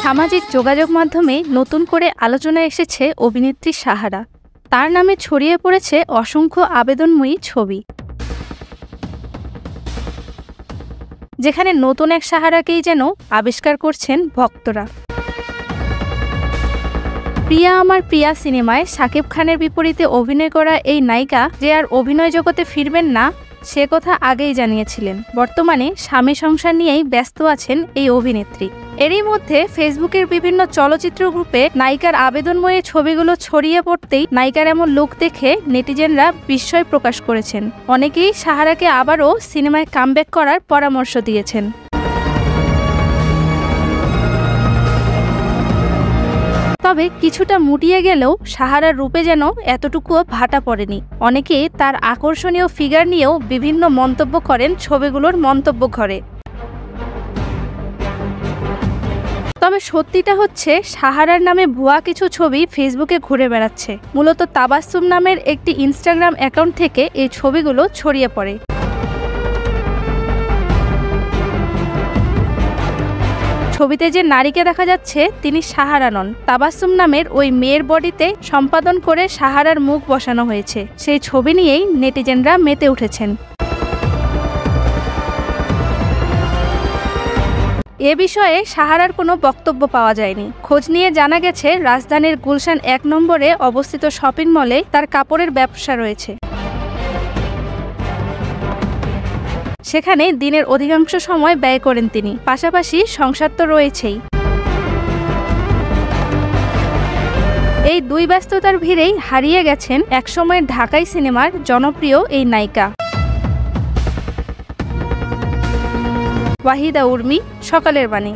সামাজিক যোগাযোগ মাধ্যমে নতুন করে আলোচনায় এসেছে অভিনেত্রী সাহারা। তার নামে ছড়িয়ে পড়েছে অসংখ্য আবেদনময়ী ছবি, যেখানে নতুন এক সাহারাকেই যেন আবিষ্কার করছেন ভক্তরা। প্রিয়া আমার প্রিয়া সিনেমায় শাকিব খানের বিপরীতে অভিনয় করা এই নায়িকা যে আর অভিনয় জগতে ফিরবেন না সে কথা আগেই জানিয়েছিলেন। বর্তমানে স্বামী সংসার নিয়েই ব্যস্ত আছেন এই অভিনেত্রী। এরই মধ্যে ফেসবুকের বিভিন্ন চলচ্চিত্র গ্রুপে নায়িকার আবেদনময়ী ছবিগুলো ছড়িয়ে পড়তেই নায়িকার এমন লুক দেখে নেটিজেনরা বিস্ময় প্রকাশ করেছেন। অনেকেই সাহারাকে আবারও সিনেমায় কামব্যাক করার পরামর্শ দিয়েছেন। তবে কিছুটা মুটিয়ে গেলেও সাহারার রূপে যেন এতটুকুও ভাটা পড়েনি। অনেকে তার আকর্ষণীয় ফিগার নিয়েও বিভিন্ন মন্তব্য করেন ছবিগুলোর মন্তব্য ঘরে। তবে সত্যিটা হচ্ছে সাহারার নামে ভুয়া কিছু ছবি ফেসবুকে ঘুরে বেড়াচ্ছে। মূলত তাবাসসুম নামের একটি ইনস্টাগ্রাম অ্যাকাউন্ট থেকে এই ছবিগুলো ছড়িয়ে পড়ে। ছবিতে যে নারীকে দেখা যাচ্ছে তিনি সাহারা নন। তাবাসসুম নামের ওই মেয়ের বডিতে সম্পাদন করে সাহারার মুখ বসানো হয়েছে। সেই ছবি নিয়েই নেটিজেনরা মেতে উঠেছেন। এ বিষয়ে সাহারার কোনো বক্তব্য পাওয়া যায়নি। খোঁজ নিয়ে জানা গেছে রাজধানীর গুলশান ১ নম্বরে অবস্থিত শপিং মলে তার কাপড়ের ব্যবসা রয়েছে। সেখানে দিনের অধিকাংশ সময় ব্যয় করেন তিনি। পাশাপাশি সংসার তো রয়েছেই। এই দুই ব্যস্ততার ভিড়েই হারিয়ে গেছেন একসময়ের ঢাকাই সিনেমার জনপ্রিয় এই নায়িকা। ওয়াহিদা উর্মি, সকালের বাণী।